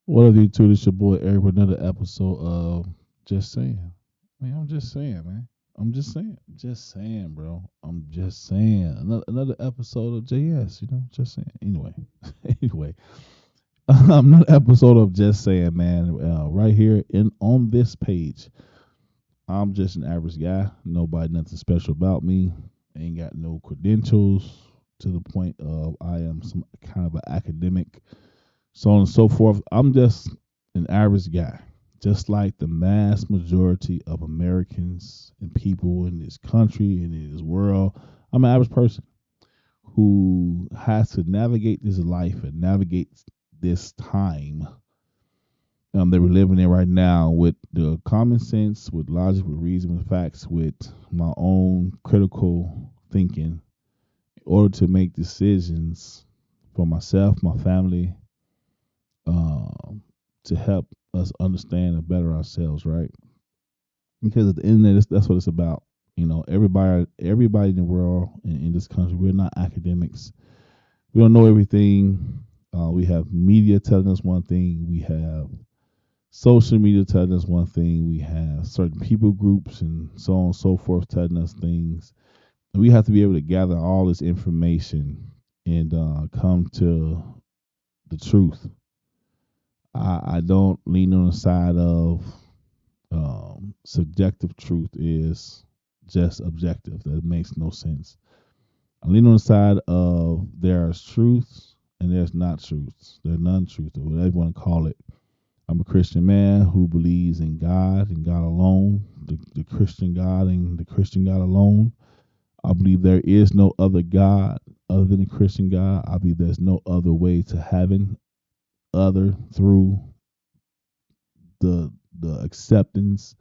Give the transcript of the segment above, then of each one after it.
What up, you two? This your boy Eric with another episode of Just Saying. Man, I'm just saying, man. I'm just saying. Just saying, bro. I'm just saying. Another episode of JS, just saying. Anyway. Anyway. Another episode of Just Saying, man. Right here in on this page. I'm just an average guy. Nobody nothing special about me. Ain't got no credentials to the point of I am some kind of an academic, so on and so forth. I'm just an average guy, just like the mass majority of Americans and people in this country and in this world. I'm an average person who has to navigate this life and navigate this time that we're living in right now with the common sense, with logic, with reason, with facts, with my own critical thinking in order to make decisions for myself, my family, um, to help us understand and better ourselves, right? Because at the end of this, that's what it's about. Everybody in the world in this country, we're not academics. We don't know everything. We have media telling us one thing. We have social media telling us one thing. We have certain people groups and so on and so forth telling us things. And we have to be able to gather all this information and come to the truth. I don't lean on the side of subjective truth is just objective. That makes no sense. I lean on the side of there's truths and there's not truths. There's none truth, or whatever you want to call it. I'm a Christian man who believes in God and God alone, the Christian God and the Christian God alone. I believe there is no other God other than the Christian God. I believe there's no other way to heaven other through the acceptance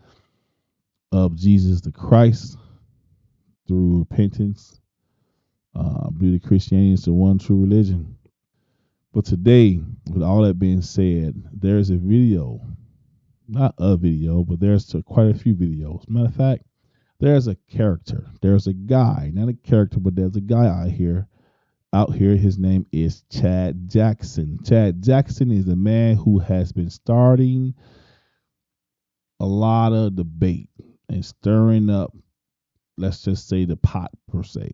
of Jesus the Christ through repentance. I believe that Christianity is the one true religion. But today, with all that being said, there's a video, not a video, but there's quite a few videos. Matter of fact, there's a character. There's a guy, not a character, but there's a guy out here. His name is Chad Jackson. Chad Jackson is a man who has been starting a lot of debate and stirring up, let's just say, the pot per se,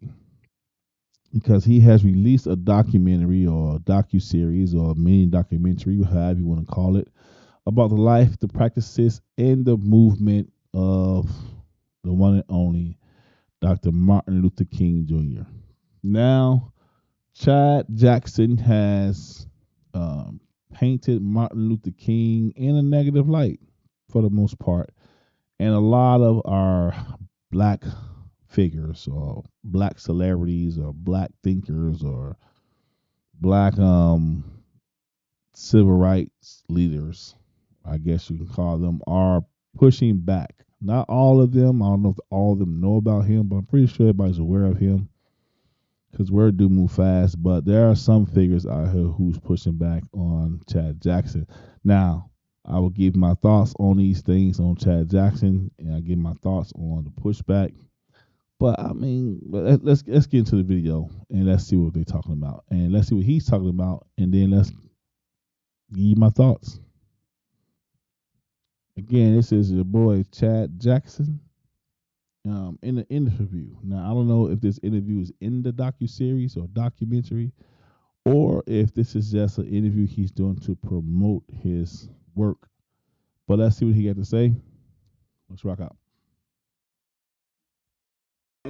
because he has released a documentary or a docu-series or a mini documentary, however you want to call it, about the life, the practices, and the movement of the one and only Dr. Martin Luther King Jr. Now, Chad Jackson has painted Martin Luther King in a negative light for the most part. And a lot of our black figures or black celebrities or black thinkers or black civil rights leaders, I guess you can call them, are pushing back. Not all of them. I don't know if all of them know about him, but I'm pretty sure everybody's aware of him because word do move fast. But there are some figures out here who's pushing back on Chad Jackson. Now, I will give my thoughts on these things on Chad Jackson, and I give my thoughts on the pushback. But I mean, let's get into the video and let's see what they're talking about, and let's see what he's talking about, and then let's give you my thoughts. Again, this is your boy Chad Jackson in an interview. Now, I don't know if this interview is in the docu-series or documentary, or if this is just an interview he's doing to promote his work. But let's see what he got to say. Let's rock out.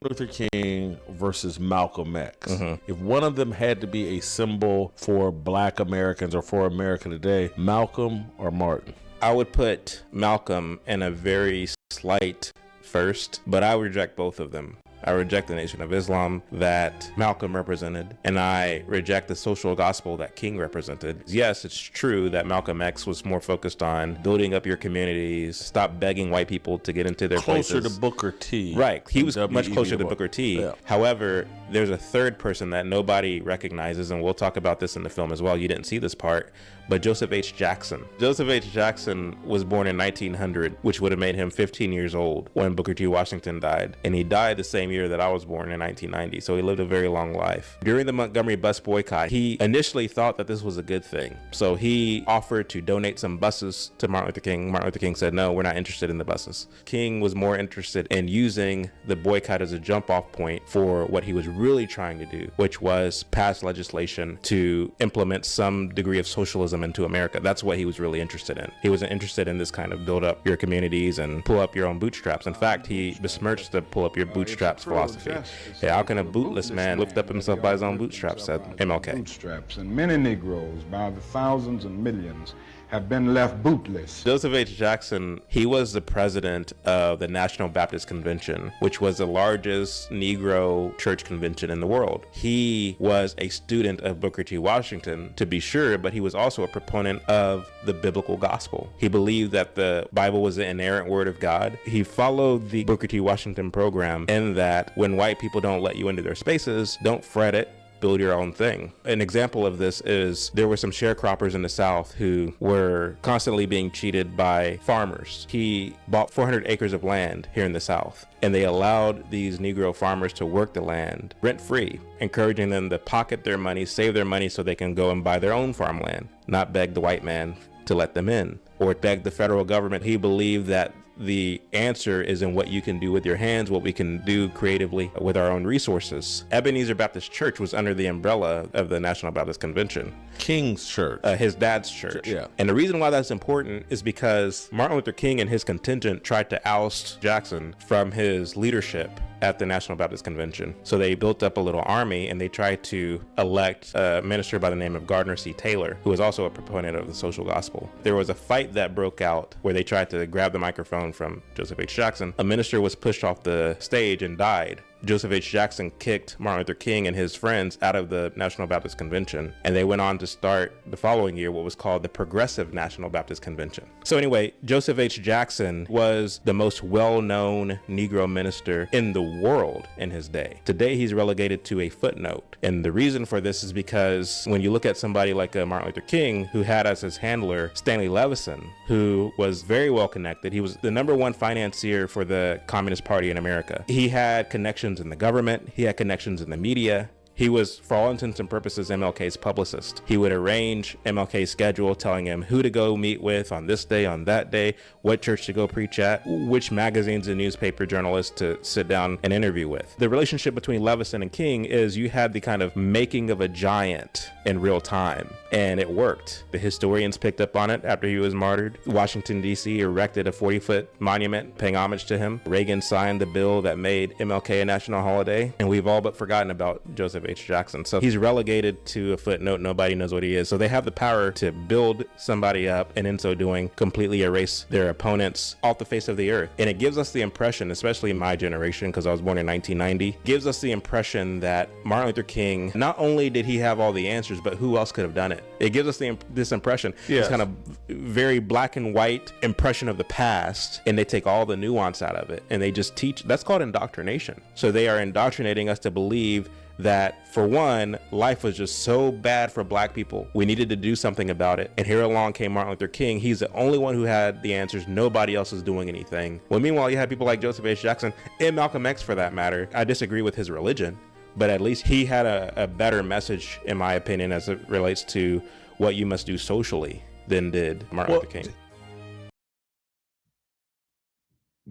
Luther King versus Malcolm X. If one of them had to be a symbol for black Americans or for America today, Malcolm or Martin? I would put Malcolm in a very slight first, but I reject both of them. I reject the Nation of Islam that Malcolm represented, and I reject the social gospel that King represented. Yes, it's true that Malcolm X was more focused on building up your communities, stop begging white people to get into their Closer places. to Booker T. Right, he was much closer to Booker T. Yeah. However, there's a third person that nobody recognizes, and we'll talk about this in the film as well. You didn't see this part, but Joseph H. Jackson. Joseph H. Jackson was born in 1900, which would have made him 15 years old when Booker T. Washington died, and he died the same year that I was born in 1990. So he lived a very long life. During the Montgomery bus boycott, he initially thought that this was a good thing. So he offered to donate some buses to Martin Luther King. Martin Luther King said, no, we're not interested in the buses. King was more interested in using the boycott as a jump off point for what he was really trying to do, which was pass legislation to implement some degree of socialism into America. That's what he was really interested in. He wasn't interested in this kind of build up your communities and pull up your own bootstraps. In fact, he besmirched the pull up your bootstraps philosophy. Hey, how can a bootless man lift up himself by his own bootstraps, said MLK. Bootstraps, and many Negroes, by the thousands and millions, have been left bootless. Joseph H. Jackson, he was the president of the National Baptist Convention, which was the largest Negro church convention in the world. He was a student of Booker T. Washington, to be sure, but he was also a proponent of the biblical gospel. He believed that the Bible was the inerrant word of God. He followed the Booker T. Washington program in that when white people don't let you into their spaces, don't fret it. Build your own thing. An example of this is there were some sharecroppers in the South who were constantly being cheated by farmers. He bought 400 acres of land here in the South, and they allowed these Negro farmers to work the land rent-free, encouraging them to pocket their money, save their money so they can go and buy their own farmland, not beg the white man to let them in, or beg the federal government. He believed that the answer is in what you can do with your hands, what we can do creatively with our own resources. Ebenezer Baptist Church was under the umbrella of the National Baptist Convention. King's church. His dad's church. Yeah. And the reason why that's important is because Martin Luther King and his contingent tried to oust Jackson from his leadership at the National Baptist Convention. So they built up a little army and they tried to elect a minister by the name of Gardner C. Taylor, who was also a proponent of the social gospel. There was a fight that broke out where they tried to grab the microphone from Joseph H. Jackson. A minister was pushed off the stage and died. Joseph H. Jackson kicked Martin Luther King and his friends out of the National Baptist Convention, and they went on to start the following year what was called the Progressive National Baptist Convention. So anyway, Joseph H. Jackson was the most well-known Negro minister in the world in his day. Today, he's relegated to a footnote, and the reason for this is because when you look at somebody like Martin Luther King, who had as his handler Stanley Levison, who was very well connected. He was the #1 financier for the Communist Party in America. He had connections in the government. He had connections in the media. He was, for all intents and purposes, MLK's publicist. He would arrange MLK's schedule, telling him who to go meet with on this day, on that day, what church to go preach at, which magazines and newspaper journalists to sit down and interview with. The relationship between Levison and King is you had the kind of making of a giant in real time, and it worked. The historians picked up on it after he was martyred. Washington, D.C. erected a 40-foot monument paying homage to him. Reagan signed the bill that made MLK a national holiday, and we've all but forgotten about Joseph H. Jackson. So he's relegated to a footnote. Nobody knows what he is. So they have the power to build somebody up, and in so doing, completely erase their opponents off the face of the earth. And it gives us the impression, especially my generation, because I was born in 1990, gives us the impression that Martin Luther King, not only did he have all the answers, but who else could have done it? It gives us this impression, this kind of very black and white impression of the past, and they take all the nuance out of it, and they just teach. That's called indoctrination. So they are indoctrinating us to believe that, for one, life was just so bad for black people. We needed to do something about it. And here along came Martin Luther King. He's the only one who had the answers. Nobody else is doing anything. Well, meanwhile, you had people like Joseph H. Jackson and Malcolm X, for that matter. I disagree with his religion, but at least he had a better message, in my opinion, as it relates to what you must do socially than did Martin Luther King.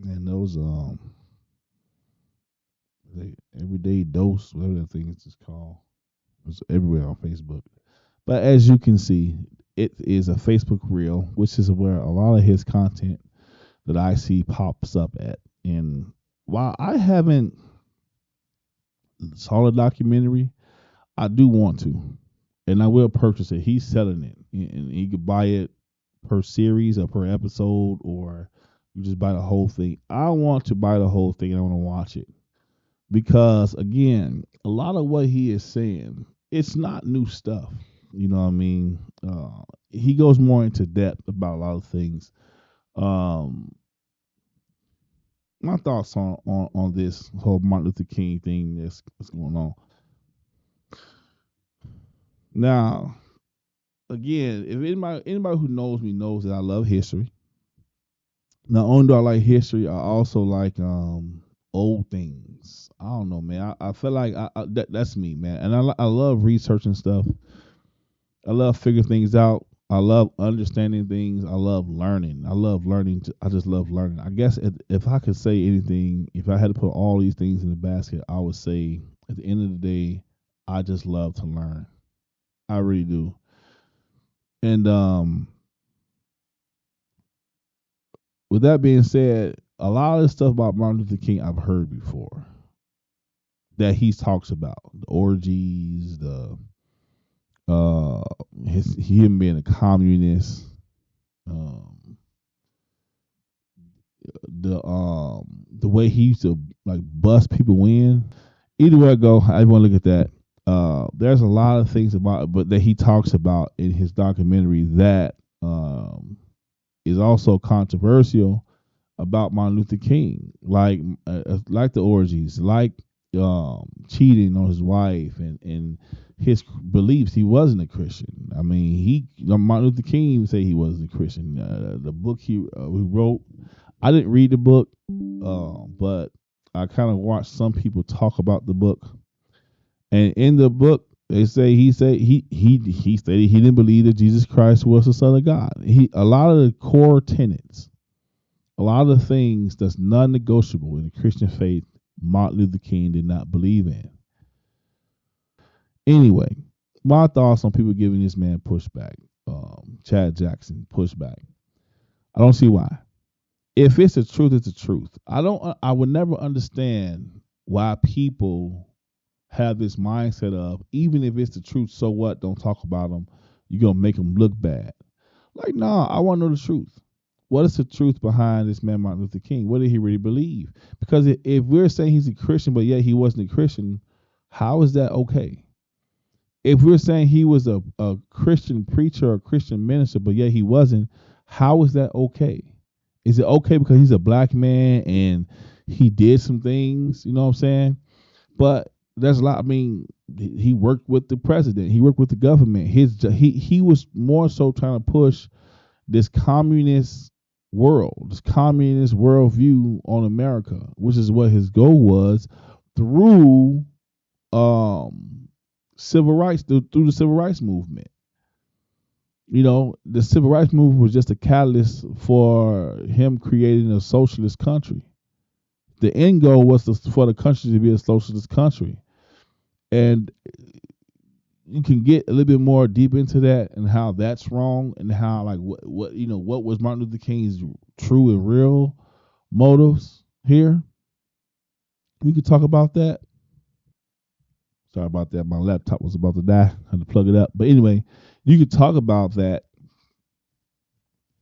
And those everyday dose, whatever that thing is called, it's everywhere on Facebook. But as you can see, it is a Facebook reel, which is where a lot of his content that I see pops up at. And while I haven't saw the documentary, I do want to, and I will purchase it. He's selling it, and you could buy it per series or per episode, or you just buy the whole thing. I want to buy the whole thing, and I want to watch it. Because, again, a lot of what he is saying, it's not new stuff. You know what I mean? He goes more into depth about a lot of things. My thoughts on this whole Martin Luther King thing that's going on. Now, again, if anybody who knows me knows that I love history. Not only do I like history, I also like old things. I don't know, man. I feel like that's me, man. And I love researching stuff. I love figuring things out. I love understanding things. I love learning. I love learning. I just love learning. I guess if I could say anything, if I had to put all these things in the basket, I would say at the end of the day, I just love to learn. I really do. And with that being said, a lot of the stuff about Martin Luther King I've heard before that he talks about the orgies, the him being a communist, um, the way he used to like bust people in. Either way I go, I want to look at that. There's a lot of things about, but that he talks about in his documentary that is also controversial about Martin Luther King, like the orgies, like cheating on his wife, and his beliefs. He wasn't a Christian. I mean, Martin Luther King said he wasn't a Christian. The book he wrote, I didn't read the book, but I kind of watched some people talk about the book, and in the book they say he stated he didn't believe that Jesus Christ was the Son of God. A lot of the core tenets, a lot of the things that's non-negotiable in the Christian faith, Martin Luther King did not believe in. Anyway, my thoughts on people giving this man pushback, Chad Jackson pushback. I don't see why. If it's the truth, it's the truth. I would never understand why people have this mindset of, even if it's the truth, so what? Don't talk about them. You're gonna make them look bad. Like, nah, I want to know the truth. What is the truth behind this man, Martin Luther King? What did he really believe? Because if we're saying he's a Christian, but yet he wasn't a Christian, how is that okay? If we're saying he was a Christian preacher or a Christian minister, but yet he wasn't, how is that okay? Is it okay because he's a black man and he did some things, you know what I'm saying? But there's a lot. I mean, he worked with the president. He worked with the government. He was more so trying to push this communist worldview on America, which is what his goal was through civil rights, through the civil rights movement. You know, the civil rights movement was just a catalyst for him creating a socialist country. The end goal was for the country to be a socialist country. And you can get a little bit more deep into that and how that's wrong, and how, like, what was Martin Luther King's true and real motives here. We could talk about that. Sorry about that. My laptop was about to die. I had to plug it up. But anyway, you could talk about that.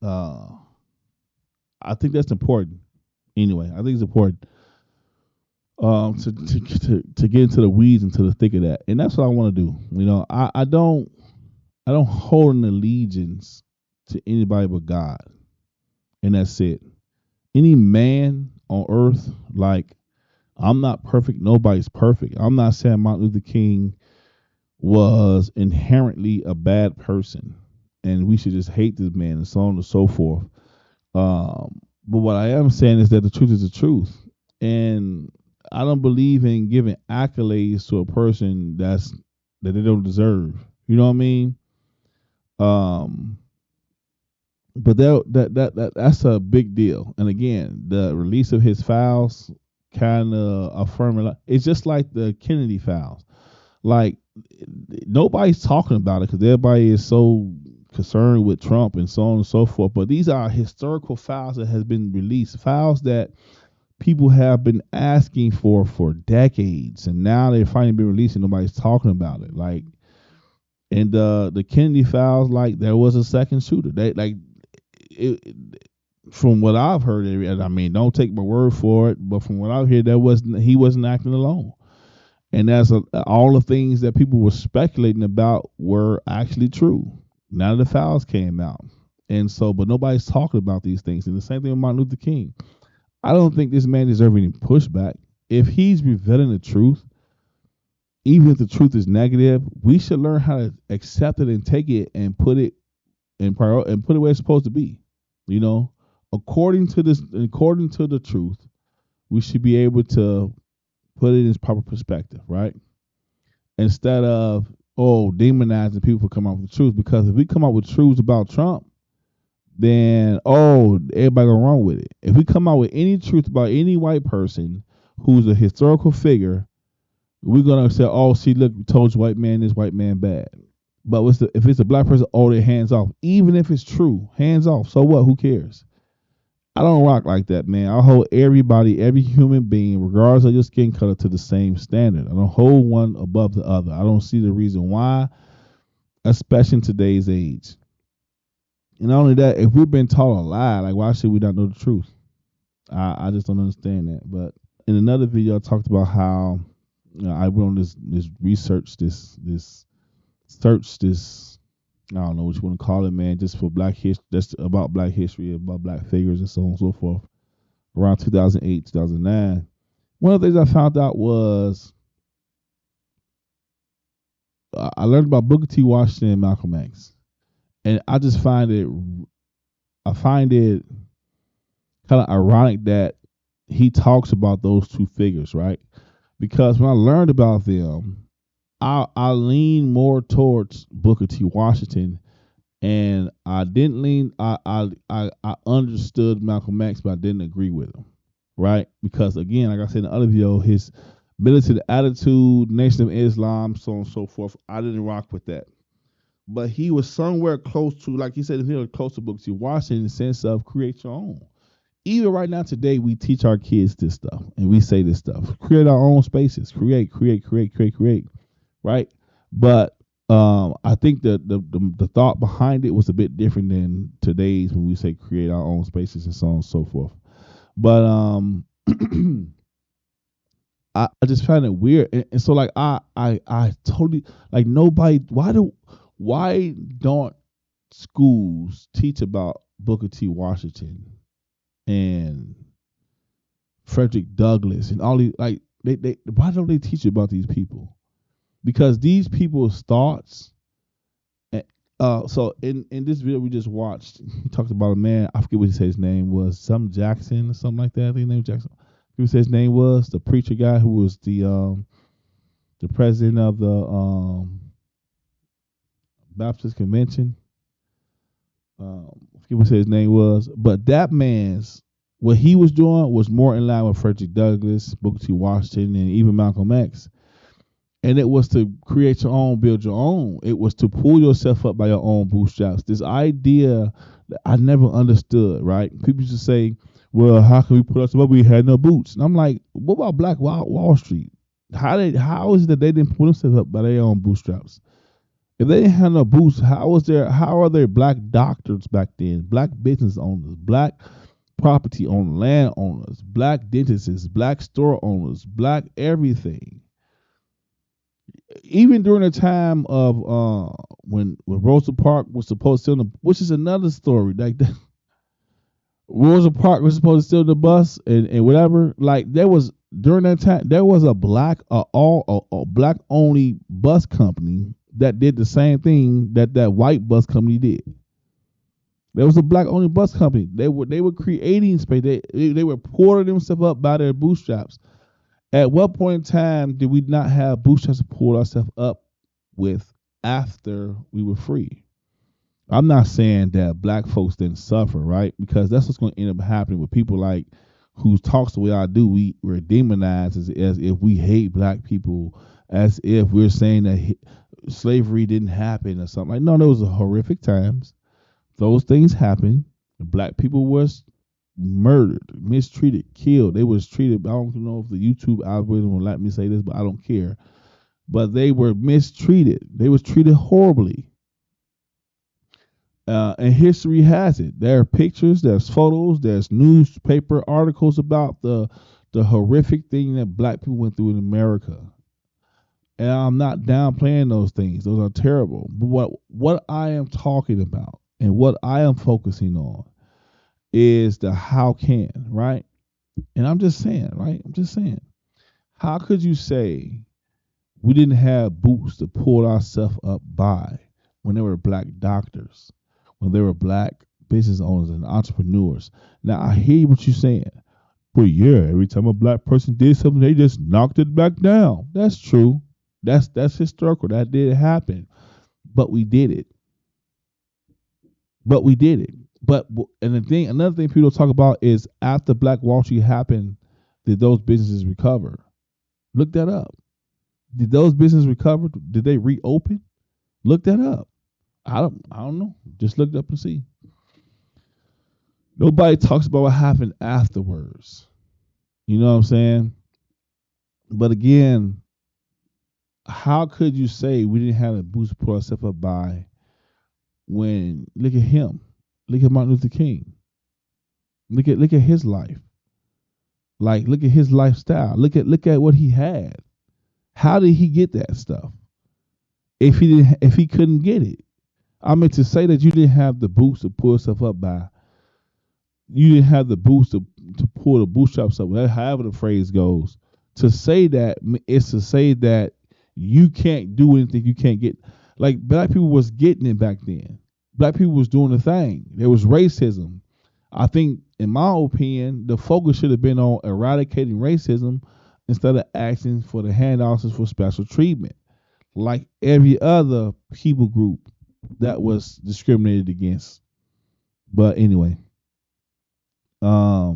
I think that's important. Anyway, I think it's important to get into the weeds, into the thick of that, and that's what I want to do. You know, I don't hold an allegiance to anybody but God, and that's it. Any man on earth, like, I'm not perfect. Nobody's perfect. I'm not saying Martin Luther King was inherently a bad person and we should just hate this man and so on and so forth. But what I am saying is that the truth is the truth. And I don't believe in giving accolades to a person that they don't deserve. You know what I mean? But that's a big deal. And again, the release of his files kind of affirming. It's just like the Kennedy files. Like, nobody's talking about it because everybody is so concerned with Trump and so on and so forth. But these are historical files that has been released, files that people have been asking for decades, and now they're finally been released and nobody's talking about it. Like, and the Kennedy files, like, there was a second shooter. They like it, from what I've heard, and I mean, don't take my word for it, but from what I've heard, he wasn't acting alone. And that's all the things that people were speculating about were actually true. None of the files came out. And so, but nobody's talking about these things. And the same thing with Martin Luther King. I don't think this man deserves any pushback. If he's revealing the truth, even if the truth is negative, we should learn how to accept it and take it and put it in and put it where it's supposed to be. You know, according to the truth, we should be able to put it in its proper perspective, right? Instead of demonizing people for coming out with the truth. Because if we come out with truths about Trump, then everybody gonna run with it. If we come out with any truth about any white person who's a historical figure, we're gonna say, see, look, we told you white man this, white man bad. But if it's a black person, they're hands off. Even if it's true, hands off. So what? Who cares? I don't rock like that, man. I hold everybody, every human being, regardless of your skin color, to the same standard. I don't hold one above the other. I don't see the reason why, especially in today's age. And not only that, if we've been taught a lie, like why should we not know the truth? I just don't understand that. But in another video, I talked about how I went on this research, this search, this, I don't know what you want to call it, man, just for black history, just about black history, about black figures and so on and so forth, around 2008, 2009. One of the things I found out was I learned about Booker T. Washington and Malcolm X. And I just find it kind of ironic that he talks about those two figures, right? Because when I learned about them, I lean more towards Booker T. Washington, and I didn't lean. I understood Malcolm X, but I didn't agree with him, right? Because again, like I said in the other video, his militant attitude, Nation of Islam, so on and so forth, I didn't rock with that. But he was somewhere close to, like he said, he was close to Booker T. Washington in the sense of create your own. Even right now today, we teach our kids this stuff, and we say this stuff: create our own spaces, create, right? But I think that the thought behind it was a bit different than today's when we say create our own spaces and so on and so forth. But I just find it weird, and so like I totally like nobody. Why don't schools teach about Booker T. Washington and Frederick Douglass and all these, like they why don't they teach about these people? Because these people's thoughts. So in this video we just watched, he talked about a man. I forget what he said his name was, some Jackson or something like that. I think his name was Jackson. Who said his name was the preacher guy who was the president of the Baptist Convention. I forget what his name was, but that man's what he was doing was more in line with Frederick Douglass, Booker T. Washington, and even Malcolm X. And it was to create your own, build your own. It was to pull yourself up by your own bootstraps. This idea that I never understood, right? People used to say, well, how can we put ourselves up? We had no boots. And I'm like, what about Black Wall Street? How is it that they didn't pull themselves up by their own bootstraps? If they didn't have no boots, how are there black doctors back then, black business owners, black property owners, land owners, black dentists, black store owners, black everything? Even during the time of when Rosa Parks was supposed to steal which is another story, like that. Rosa Parks was supposed to steal the bus and whatever. Like there was during that time, there was a black black only bus company that did the same thing that white bus company did. There was a black only bus company. They were creating space. They were pulling themselves up by their bootstraps. At what point in time did we not have bootstraps to pull ourselves up with after we were free? I'm not saying that black folks didn't suffer, right? Because that's what's going to end up happening with people like who talks the way I do. We're demonized as if we hate black people, as if we're saying that slavery didn't happen or something. Like, no, those were horrific times. Those things happened. Black people was murdered, mistreated, killed. They was treated. I don't know if the YouTube algorithm will let me say this, but I don't care. But they were mistreated. They was treated horribly. And history has it. There are pictures, there's photos, there's newspaper articles about the horrific thing that black people went through in America. And I'm not downplaying those things. Those are terrible. But what I am talking about and what I am focusing on is the how can, right? And I'm just saying, right? I'm just saying, how could you say we didn't have boots to pull ourselves up by when there were black doctors, when there were black business owners and entrepreneurs? Now, I hear what you're saying. But yeah, every time a black person did something, they just knocked it back down. That's true. That's historical. That did happen. But we did it. But we did it. And another thing people talk about is after Black Wall Street happened, did those businesses recover? Look that up. Did those businesses recover? Did they reopen? Look that up. I don't know. Just look it up and see. Nobody talks about what happened afterwards. You know what I'm saying? But again, how could you say we didn't have a boost to put ourselves up by when look at him? Look at Martin Luther King. Look at his life. Like look at his lifestyle. Look at what he had. How did he get that stuff? If he couldn't get it. I mean to say that you didn't have the boost to pull yourself up by, you didn't have the boost to pull the bootstraps up, however the phrase goes. To say that is to say that you can't do anything you can't get. Like black people was getting it back then. Black people was doing the thing. There was racism. I think, in my opinion, the focus should have been on eradicating racism instead of asking for the handouts for special treatment, like every other people group that was discriminated against. But anyway, I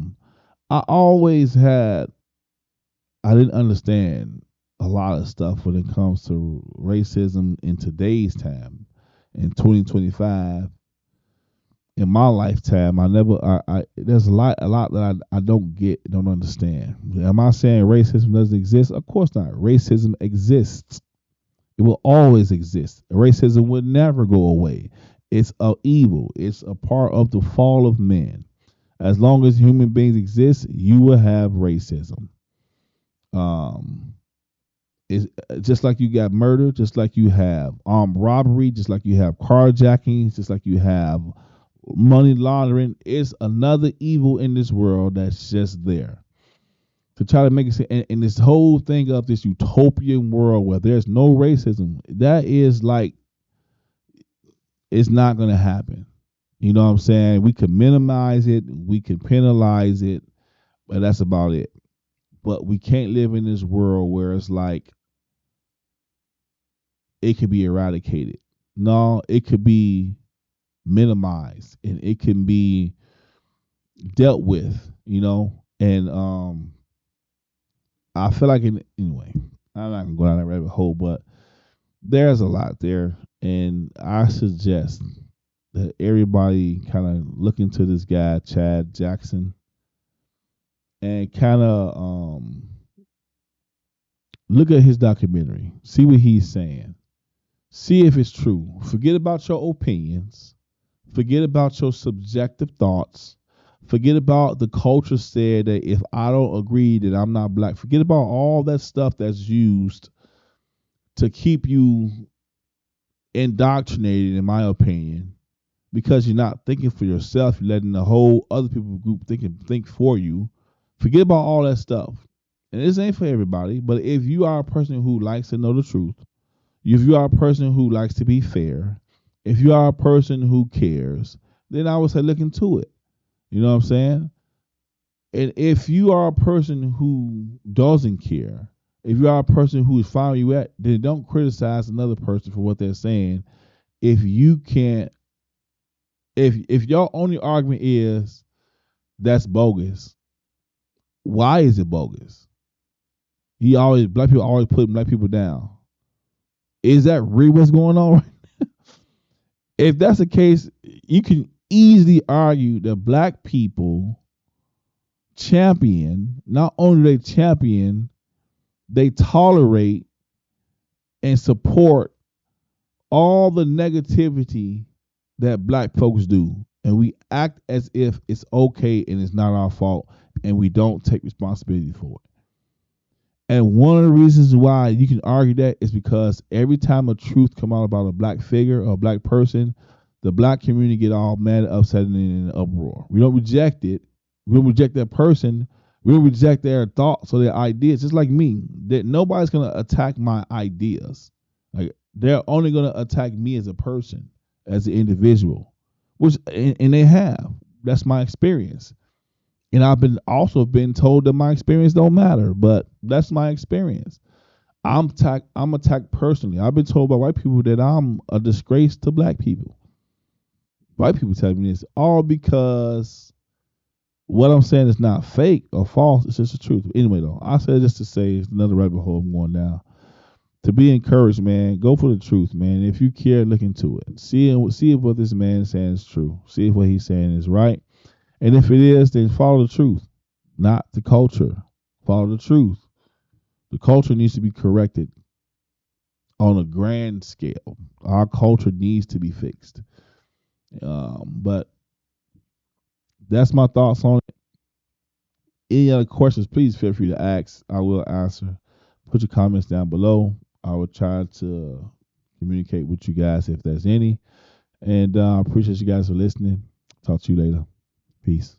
didn't understand a lot of stuff when it comes to racism in today's time, in 2025. In my lifetime, there's a lot that I don't understand. Am I saying racism doesn't exist? Of course not. Racism exists. It will always exist. Racism will never go away. It's a evil. It's a part of the fall of man. As long as human beings exist, you will have racism. It's just like you got murder, just like you have armed robbery, just like you have carjackings, just like you have money laundering. It's another evil in this world that's just there to try to make it. And this whole thing of this utopian world where there's no racism, that is like, it's not going to happen. You know what I'm saying? We can minimize it, we can penalize it, but that's about it. But we can't live in this world where it's like it could be eradicated. No, it could be minimized and it can be dealt with, and I feel like anyway, I'm not gonna go down that rabbit hole, but there's a lot there, and I suggest that everybody kind of look into this guy Chad Jackson and kind of look at his documentary, see what he's saying, see if it's true. Forget about your opinions. Forget about your subjective thoughts. Forget about the culture said that if I don't agree that I'm not black. Forget about all that stuff that's used to keep you indoctrinated, in my opinion, because you're not thinking for yourself. You're letting the whole other people group think for you. Forget about all that stuff. And this ain't for everybody, but if you are a person who likes to know the truth, if you are a person who likes to be fair, if you are a person who cares, then I would say look into it. You know what I'm saying? And if you are a person who doesn't care, if you are a person who is following you at, then don't criticize another person for what they're saying. If you can't, if your only argument is that's bogus, why is it bogus? Black people always put black people down. Is that really what's going on? If that's the case, you can easily argue that black people not only they champion, they tolerate and support all the negativity that black folks do. And we act as if it's okay and it's not our fault, and we don't take responsibility for it. And one of the reasons why you can argue that is because every time a truth come out about a black figure or a black person, the black community get all mad, upset, and in an uproar. We don't reject it. We don't reject that person. We don't reject their thoughts or their ideas. Just like me, that nobody's gonna attack my ideas. Like they're only gonna attack me as a person, as an individual, which and they have. That's my experience. And I've been told that my experience don't matter, but that's my experience. I'm attacked personally. I've been told by white people that I'm a disgrace to black people. White people tell me this all because what I'm saying is not fake or false. It's just the truth. Anyway, though, I said just to say it's another rabbit hole I'm going down. To be encouraged, man, go for the truth, man. If you care, look into it. See if what this man is saying is true. See if what he's saying is right. And if it is, then follow the truth, not the culture. Follow the truth. The culture needs to be corrected on a grand scale. Our culture needs to be fixed. But that's my thoughts on it. Any other questions, please feel free to ask. I will answer. Put your comments down below. I will try to communicate with you guys if there's any. And I appreciate you guys for listening. Talk to you later. Peace.